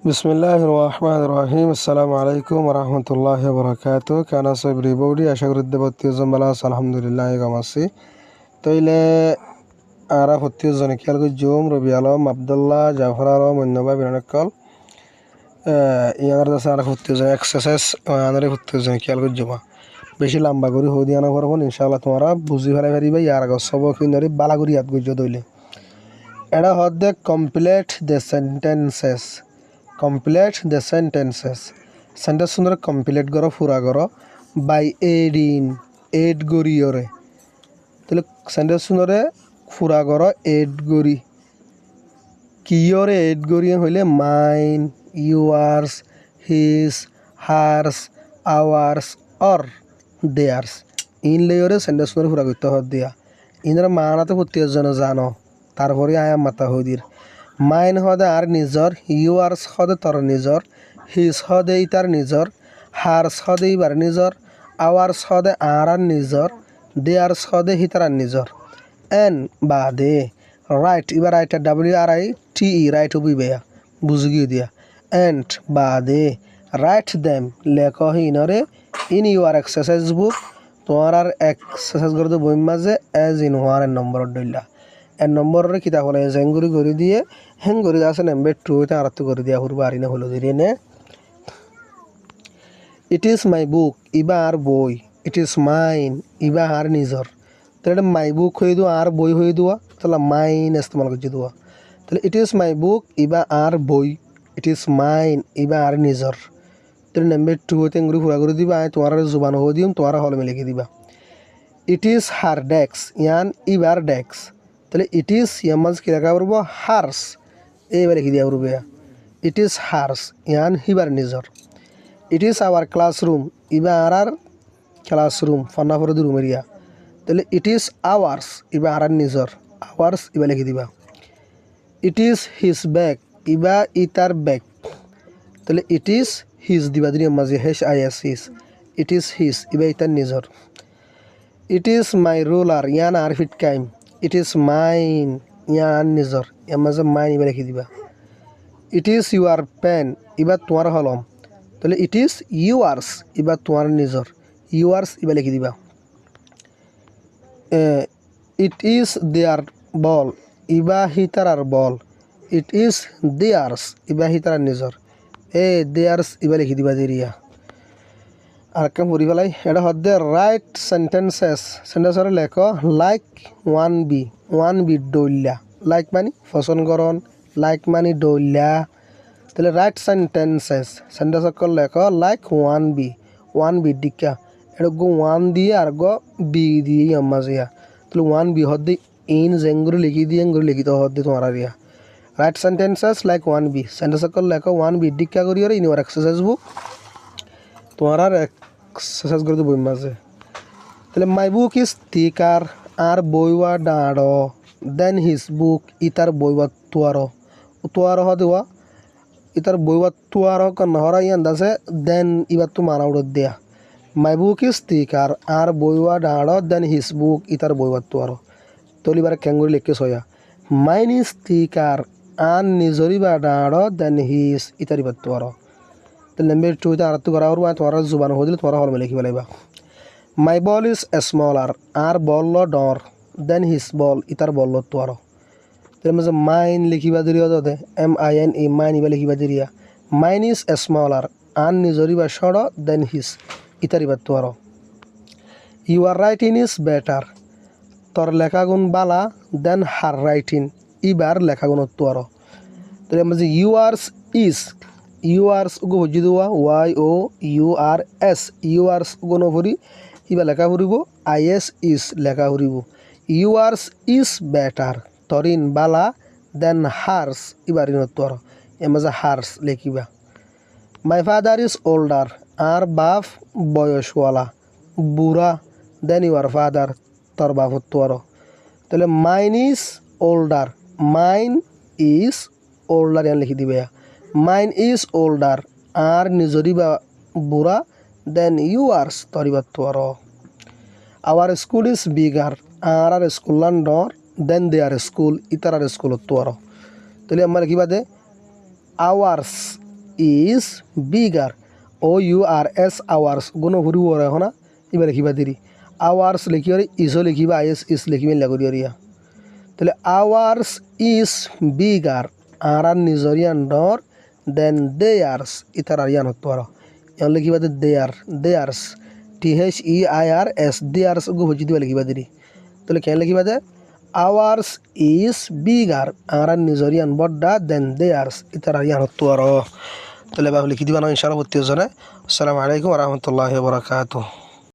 বিসমিল্লাহির রহমানির রহিম। আসসালামু আলাইকুম ওয়া রাহমাতুল্লাহি ওয়া বারাকাতুহু। কেন আছো এভরিবডি? আশা করি দেবত্তিজন ভালো আছে, আলহামদুলিল্লাহ আমি আছি। তইলে আরা হত্তিজনে খেয়াল করি জুম রবি আলম আব্দুল্লাহ জাফর আলম অন্যবা বিরানকল ইয়ার দাসে আরা হত্তিজন এক্সারসাইজ আনারে হত্তিজন খেয়াল করি জমা বেশি লম্বা করে হই দিয়ানো করবো ইনশাআল্লাহ তোমরা বুঝি ফেলাই পারিবা। ইয়ার আগে সবক ইনরে বালা করে ইয়াদ গুজ দইলে এটা হদ্দে complete the sentences. Complete the sentences sentence সুন্দর কমপ্লিট করো, পুরা করো বাই এডিং এড গরিয়রে। তাহলে সেন্টেন্স সুন্দরে পুরা করো এড গরি কিয়রে এড গরিয়ে হইলে mine, yours, his, hers, ours or theirs. ইন লেয়রে সেন্টেন্স সুন্দর পুরা করতে হদ দিয়া ইনরা মানাতে প্রত্যেকজন জানো। তারপরে আয়াম মাতা হদির মাইন হদে আর নিজর, ইউয়ার্স হদে তর নিজর, হিস হদে ইতার নিজর, হার্স হদে ইবার নিজর, আওয়ার্স হদে আর নিজর, দেয়ার্স হদে হিতার নিজর। এন বাদে রাইট ইবার রাইট WRITE রাইট হবি বেয়া বুঝগিয়ে দিয়া। এন্ড বাদে রাইট দেম লেখ হিনরে ইন ইউর এক্সারসাইজ বুক। তোমার আর এক্সারসাইজ করতে বই মাঝে এজ ইন ওয়ার নম্বর ডইলা এর নম্বরের কিতাব হলে জেঙ্গুরি করে দিয়ে হেঙ্গুরি আছে নেম্বার 2 আর করে দিয়া হুরবা আর না হলো দিয়ে নে। ইট ইজ মাই বুক ইবা আর বই, ইট ইজ মাইন ইবা আর নিজর। তাহলে মাই বুক হয়ে দেওয়া আর বই হয়ে দেওয়া, তাহলে মাইন ইস্তেমাল করছি দেওয়া। তাহলে ইট ইজ মাই বুক ইবা আর বই, ইট ইজ মাইন ইবা আর নিজর। তাহলে নাম্বার 2 হইতে এঙ্গুরি পুরা করে দিবা, তোমার জুবান হয়ে দিম, তোমার হলমে লিখে দিবা। ইট ইজ হার ডেক্স ইয়ান ইবার ডেক্স। তাহলে ইট ইজ ইয়ামাজ কি লেখা করবো হার্স, এইবার লিখে দিয়া করবো। ইট ইজ হার্স ইয়ান হিবার নিজর। It is our classroom Iba R classroom ফান্নাফর room area. তাহলে ইট ইজ আওয়ার্স ইবা আর নিজর, আওয়ার্স ইবা লিখে দিবা। ইট ইজ হিজ ব্যাগ ইবা ইতার ব্যাগ। তাহলে ইট ইজ হিজ দিবা দিন মাঝে HIS his. It is his ইবা ইতার নিজর। ইট ইজ মাই রুলার ইয়ান আর ফিট কাইম, ইট ইজ মাইন ইয়ান নিজর, এর মাঝে মাইন ইবা লিখে দিবা। ইট ইজ ইউর পেন ইবা তোমার হলম। তাহলে ইট ইজ ইউয়ার্স ইবা তোমার নিজর, ইউয়ার্স ইবা লিখে দিবা। It is there ball Iba হিতার ball, it is there's ইবা হিতার নিজর, দেয়ার্স ইবা লিখে দিবা দেরিয়া। আর কেমন পড়ি পেলাই এটা হদ্দে রাইট সেন্টেন্সেস। সেন্টেন্সের লেখ লাইক 1B ডইলা। লাইক মানি পছন্দ করন, লাইক মানি ডইলা। তাহলে রাইট সেন্টেন্সেস সেন্টেন্স লেখ লাইক 1B ডিকা। এটা গো 1 দিয়ে আর গো বি দিয়ে মাঝিয়া। তাহলে 1B হদ্দে ইন জেঙ্গুরি লিখি দিয়ে এঙ্গুরি লিখিত হদ্দে তোমার আরিয়া। Write sentences like 1B sentence লেখ 1B ডিকা করি আর ইন ইউর এক্সারসাইজ বুক তোমার আর এক্সারসাইজ করতে বই মাঝে। তাহলে মাই book is thicker R বইওয়া ডাঁড় than his book ইতার বইওয়া তুয়ার দেওয়া ইতার বইওয়া তুয়ার নহরা ইয়ান দাসে দেন ইবার তো মানা উড়ত দেয়া। মাই book is thicker R বইওয়া ডাঁড় than his book ইতার বইওয়া তুয়ার। তলিবার কেঙ্গুরি লিখে সয়া মাইন ইজ থিকার আর নিজরিবা ডাঁড় দেন হিজ ইতার ইবার তুয়ার। তাহলে নাম্বার 2 আর করা করবো, তোমার জুবান হয়ে দিলে তোমার হলমে লিখিব লাগবা। মাই বল ইজ স্মলার আর বল ডর দেন হিজ বল ইতার বল তোয়ার। তাহলে মাঝে মাইন লিখিবা দিরিয়া যাতে MINE মাইন ইবা লিখিবা দিরিয়া। মাইন ইজ স্মলার আর নিজরিবা সড় দেন হিজ ইতার ইবার তোয়ার। ইউর রাইটিং ইজ বেটার তোর লেখাগুণ বালা দেন হার রাইটিং ইবার লেখাগুণ তোয়ার। তাহলে মাঝে ইউয়ার্স গো হজি দেওয়া YOURS ইউয়ার্স গো নভরি ইবা লেখা ফুরিব IS ইজ লেখা ফুরিব। ইউয়ার্স ইজ বেটার তরিন বালা দেন হার্স ইবার তোর এ মাঝে হার্স লেখিবা। মাই ফাদার ইজ ওল্ডার আর বাপ বয়সওয়ালা বুড়া দেন ইউর ফাদার তোর বাপ তোর। তাহলে মাইন ইজ ওল্ডার ইয়ান লিখি দিবে। মাইন ইজ ওল্ডার আর নিজরিবা বুড়া দেন ইউয়ার্স তরিবার তোর। আওয়ার স্কুল ইজ বিগার আর স্কুলান ডর দেন দেয়ার স্কুল ইতার স্কুল তোর। তাহলে আমার কি বাদে hours is bigger OURS hours কোনো ঘুরি ওরা এখন এবার লিখিবা দেরি আওয়ার্স লিখি ইজও লিখিবা আইএস ইস লিখিবেন লাগি অরিয়া তাহলে আওয়ার্স ইজ বিগার আর নিজরিয়ান ডর দেন দেয়ার্স ইতার আরিয়ান হতো আর ইয়ান লিখিবা দেয়ার্স THEIRS দেয়ার্স গো হজি দিবা লিখিবা দেরি তাহলে কেন লিখিবা দে আওয়ার্স ইজ বিগার আর নিজরিয়ান বড্ডা দেন দেয়ার্স ইতার আরিয়ান হতো আর তাহলে এবার লিখি দিবা না ইনশাআল্লাহ প্রত্যেকজনে আসসালামু আলাইকুম ওয়া রাহমাতুল্লাহি ওয়া বারাকাতুহু